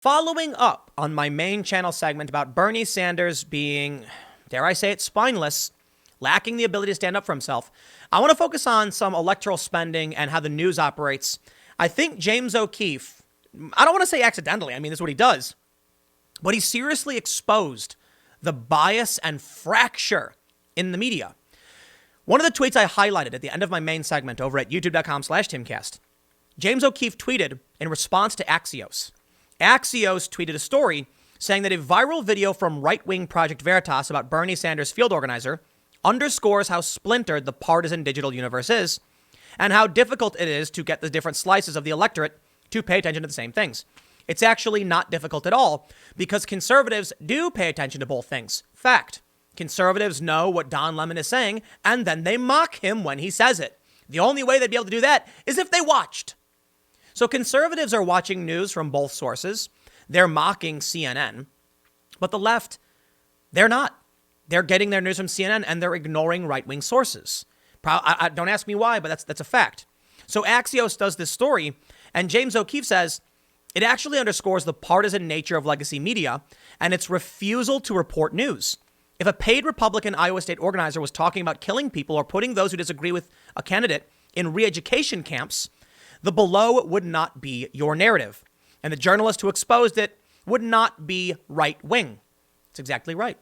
Following up on my main channel segment about Bernie Sanders being, dare I say it, spineless, lacking the ability to stand up for himself, I want to focus on some electoral spending and how the news operates. I think James O'Keefe, I don't want to say accidentally, I mean, this is what he does, but he seriously exposed the bias and fracture in the media. One of the tweets I highlighted at the end of my main segment over at youtube.com/Timcast, James O'Keefe tweeted in response to Axios. Axios tweeted a story saying that a viral video from right-wing Project Veritas about Bernie Sanders' field organizer underscores how splintered the partisan digital universe is and how difficult it is to get the different slices of the electorate to pay attention to the same things. It's actually not difficult at all because conservatives do pay attention to both things. Fact. Conservatives know what Don Lemon is saying, and then they mock him when he says it. The only way they'd be able to do that is if they watched. So conservatives are watching news from both sources. They're mocking CNN. But the left, they're not. They're getting their news from CNN and they're ignoring right-wing sources. Don't ask me why, but that's a fact. So Axios does this story, and James O'Keefe says it actually underscores the partisan nature of legacy media and its refusal to report news. If a paid Republican Iowa State organizer was talking about killing people or putting those who disagree with a candidate in re-education camps, the below would not be your narrative. And the journalist who exposed it would not be right-wing. It's exactly right.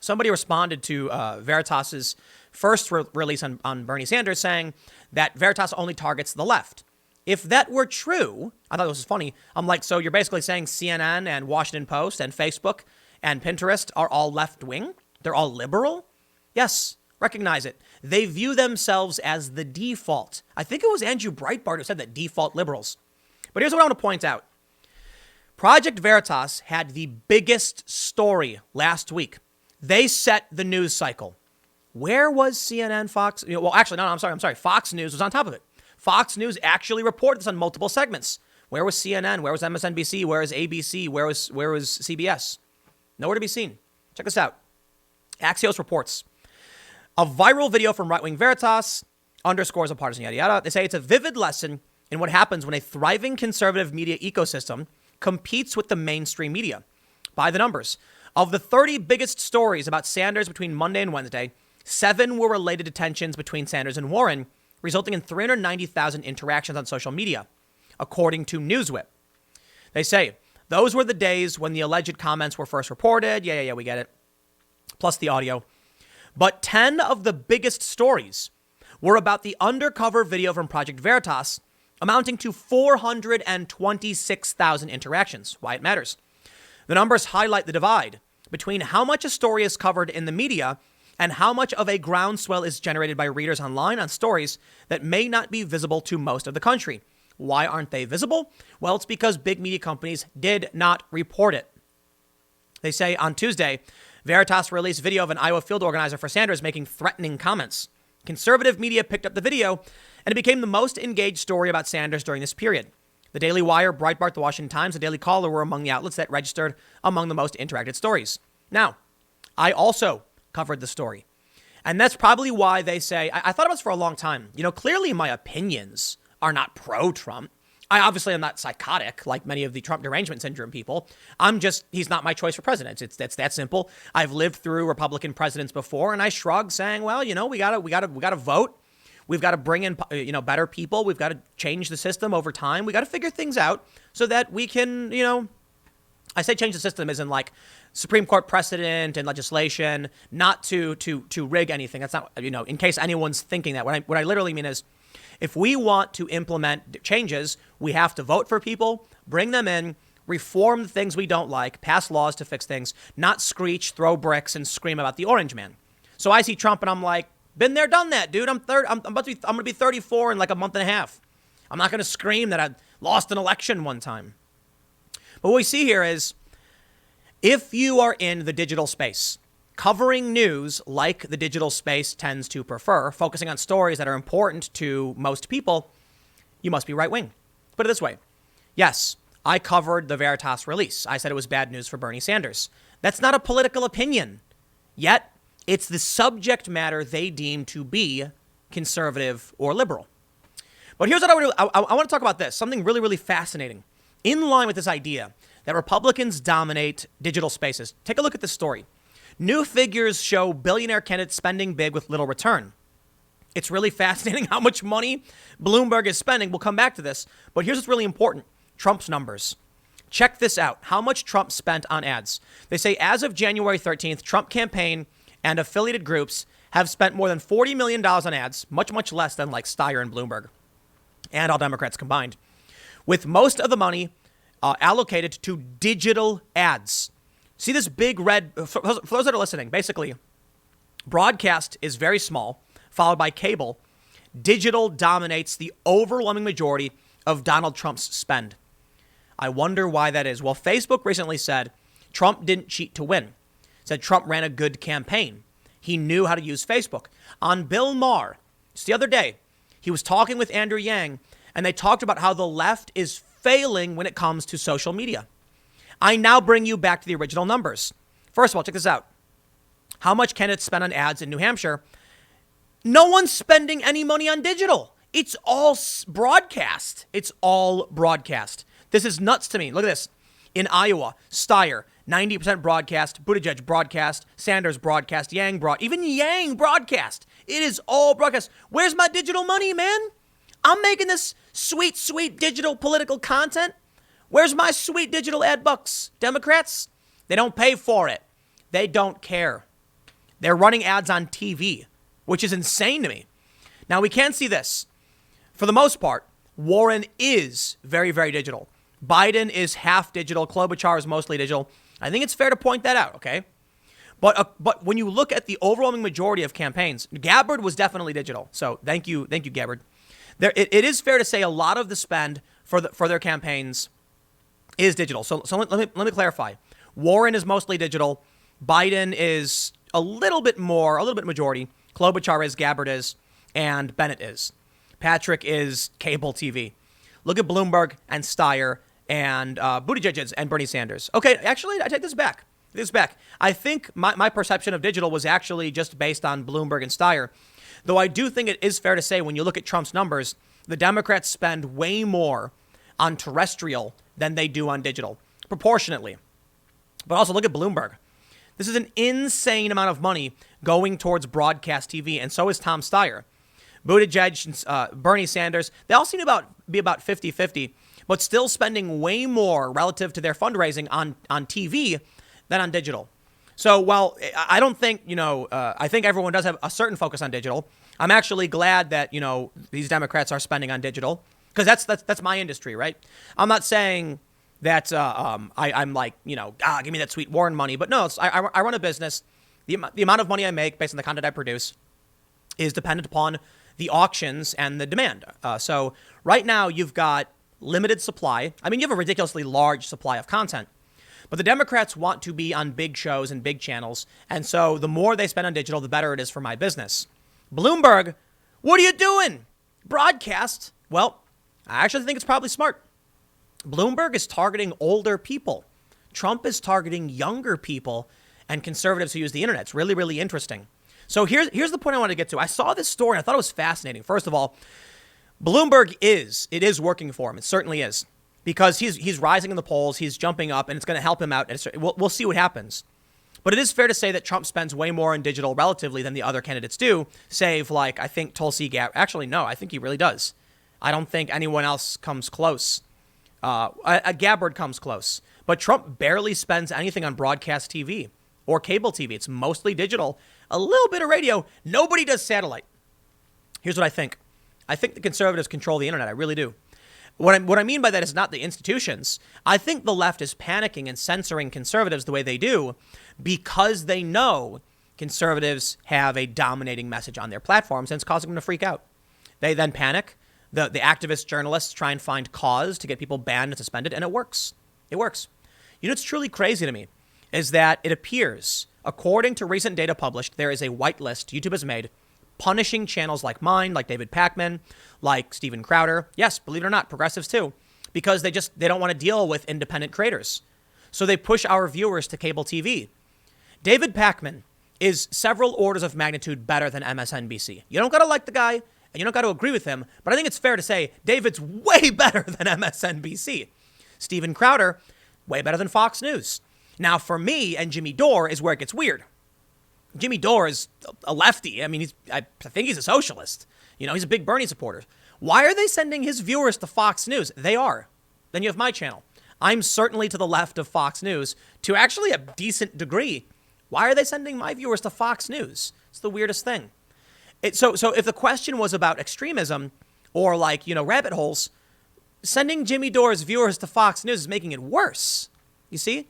Somebody responded to Veritas's first release on Bernie Sanders saying that Veritas only targets the left. If that were true, I thought this was funny. I'm like, so you're basically saying CNN and Washington Post and Facebook and Pinterest are all left-wing? They're all liberal? Yes, recognize it. They view themselves as the default. I think it was Andrew Breitbart who said that, default liberals. But here's what I want to point out. Project Veritas had the biggest story last week. They set the news cycle. Where was CNN, Fox? Well, actually, no, I'm sorry. Fox News was on top of it. Fox News actually reported this on multiple segments. Where was CNN? Where was MSNBC? Where was ABC? Where was CBS? Nowhere to be seen. Check this out. Axios reports. A viral video from right-wing Veritas underscores a partisan yada yada. They say it's a vivid lesson in what happens when a thriving conservative media ecosystem competes with the mainstream media. By the numbers, of the 30 biggest stories about Sanders between Monday and Wednesday, 7 were related to tensions between Sanders and Warren, resulting in 390,000 interactions on social media, according to Newswhip. They say, those were the days when the alleged comments were first reported. Yeah, we get it. Plus the audio. But 10 of the biggest stories were about the undercover video from Project Veritas, amounting to 426,000 interactions. Why it matters. The numbers highlight the divide between how much a story is covered in the media and how much of a groundswell is generated by readers online on stories that may not be visible to most of the country. Why aren't they visible? Well, it's because big media companies did not report it. They say on Tuesday, Veritas released video of an Iowa field organizer for Sanders making threatening comments. Conservative media picked up the video, and it became the most engaged story about Sanders during this period. The Daily Wire, Breitbart, The Washington Times, The Daily Caller were among the outlets that registered among the most interacted stories. Now, I also covered the story. And that's probably why they say, I thought about this for a long time. Clearly my opinions are not pro-Trump. I obviously am not psychotic like many of the Trump derangement syndrome people. He's not my choice for president. It's that simple. I've lived through Republican presidents before, and I shrug saying, well, we gotta vote. We've got to bring in, better people. We've got to change the system over time. We got to figure things out so that we can, I say change the system as in like Supreme Court precedent and legislation, not to rig anything. That's not, in case anyone's thinking that. What I literally mean is, if we want to implement changes, we have to vote for people, bring them in, reform the things we don't like, pass laws to fix things, not screech, throw bricks, and scream about the orange man. So I see Trump and I'm like, been there, done that, dude. I'm going to be 34 in like a month and a half. I'm not going to scream that I lost an election one time. But what we see here is, if you are in the digital space, covering news like the digital space tends to prefer, focusing on stories that are important to most people, you must be right-wing. Put it this way. Yes, I covered the Veritas release. I said it was bad news for Bernie Sanders. That's not a political opinion. Yet, it's the subject matter they deem to be conservative or liberal. But here's what I want to do. I want to talk about this, something really, really fascinating. In line with this idea that Republicans dominate digital spaces. Take a look at this story. New figures show billionaire candidates spending big with little return. It's really fascinating how much money Bloomberg is spending. We'll come back to this, but here's what's really important. Trump's numbers. Check this out. How much Trump spent on ads. They say as of January 13th, Trump campaign and affiliated groups have spent more than $40 million on ads, much, much less than like Steyer and Bloomberg and all Democrats combined, with most of the money allocated to digital ads. See this big red, for those that are listening, basically, broadcast is very small, followed by cable. Digital dominates the overwhelming majority of Donald Trump's spend. I wonder why that is. Well, Facebook recently said Trump didn't cheat to win. Said Trump ran a good campaign. He knew how to use Facebook. On Bill Maher, just the other day, he was talking with Andrew Yang, and they talked about how the left is failing when it comes to social media. I now bring you back to the original numbers. First of all, check this out. How much candidates spend on ads in New Hampshire? No one's spending any money on digital. It's all broadcast. It's all broadcast. This is nuts to me. Look at this. In Iowa, Steyer, 90% broadcast, Buttigieg broadcast, Sanders broadcast, even Yang broadcast. It is all broadcast. Where's my digital money, man? I'm making this sweet, sweet digital political content. Where's my sweet digital ad bucks? Democrats, they don't pay for it. They don't care. They're running ads on TV, which is insane to me. Now, we can see this. For the most part, Warren is very, very digital. Biden is half digital. Klobuchar is mostly digital. I think it's fair to point that out, okay? But when you look at the overwhelming majority of campaigns, Gabbard was definitely digital. So thank you, Gabbard. It is fair to say a lot of the spend for their campaigns is digital. So let me clarify. Warren is mostly digital. Biden is a little bit majority. Klobuchar is, Gabbard is, and Bennett is. Patrick is cable TV. Look at Bloomberg and Steyer and Buttigieg and Bernie Sanders. Okay, actually, I take this back. I think my perception of digital was actually just based on Bloomberg and Steyer. Though I do think it is fair to say when you look at Trump's numbers, the Democrats spend way more on terrestrial than they do on digital, proportionately. But also look at Bloomberg. This is an insane amount of money going towards broadcast TV, and so is Tom Steyer. Buttigieg, Bernie Sanders, they all seem to be about 50-50, but still spending way more relative to their fundraising on TV than on digital. So while I don't think, I think everyone does have a certain focus on digital, I'm actually glad that, these Democrats are spending on digital, because that's my industry, right? I'm not saying that I'm like, give me that sweet Warren money. But no, I run a business. The amount of money I make based on the content I produce is dependent upon the auctions and the demand. So right now you've got limited supply. I mean, you have a ridiculously large supply of content. But the Democrats want to be on big shows and big channels. And so the more they spend on digital, the better it is for my business. Bloomberg, what are you doing? Broadcast? Well, I actually think it's probably smart. Bloomberg is targeting older people. Trump is targeting younger people and conservatives who use the internet. It's really, really interesting. So here's the point I want to get to. I saw this story and I thought it was fascinating. First of all, Bloomberg it is working for him. It certainly is, because he's rising in the polls. He's jumping up, and it's going to help him out. We'll see what happens. But it is fair to say that Trump spends way more in digital relatively than the other candidates do, save I think Tulsi Gabbard. Actually, no, I think he really does. I don't think anyone else comes close. Gabbard comes close. But Trump barely spends anything on broadcast TV or cable TV. It's mostly digital, a little bit of radio. Nobody does satellite. Here's what I think. I think the conservatives control the internet. I really do. What I mean by that is not the institutions. I think the left is panicking and censoring conservatives the way they do because they know conservatives have a dominating message on their platforms, and it's causing them to freak out. They then panic. The activist journalists try and find cause to get people banned and suspended, and it works. It works. What's truly crazy to me is that it appears, according to recent data published, there is a whitelist YouTube has made punishing channels like mine, like David Pakman, like Steven Crowder. Yes, believe it or not, progressives too, because they don't want to deal with independent creators. So they push our viewers to cable TV. David Pakman is several orders of magnitude better than MSNBC. You don't got to like the guy, and you don't got to agree with him, but I think it's fair to say David's way better than MSNBC. Steven Crowder, way better than Fox News. Now, for me and Jimmy Dore is where it gets weird. Jimmy Dore is a lefty. I mean, I think he's a socialist. He's a big Bernie supporter. Why are they sending his viewers to Fox News? They are. Then you have my channel. I'm certainly to the left of Fox News to actually a decent degree. Why are they sending my viewers to Fox News? It's the weirdest thing. So if the question was about extremism or rabbit holes, sending Jimmy Dore's viewers to Fox News is making it worse. You see?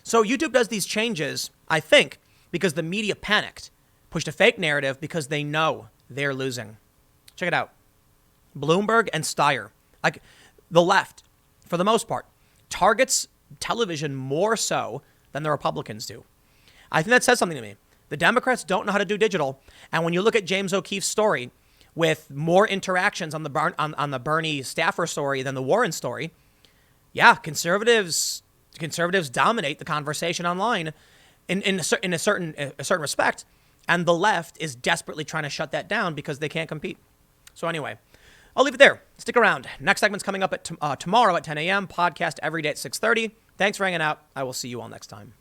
So YouTube does these changes, I think, because the media panicked, pushed a fake narrative because they know they're losing. Check it out. Bloomberg and Steyer, the left, for the most part, targets television more so than the Republicans do. I think that says something to me. The Democrats don't know how to do digital. And when you look at James O'Keefe's story with more interactions on the Bernie staffer story than the Warren story, yeah, conservatives dominate the conversation online in a certain respect. And the left is desperately trying to shut that down because they can't compete. So anyway, I'll leave it there. Stick around. Next segment's coming up at tomorrow at 10 a.m. Podcast every day at 6:30. Thanks for hanging out. I will see you all next time.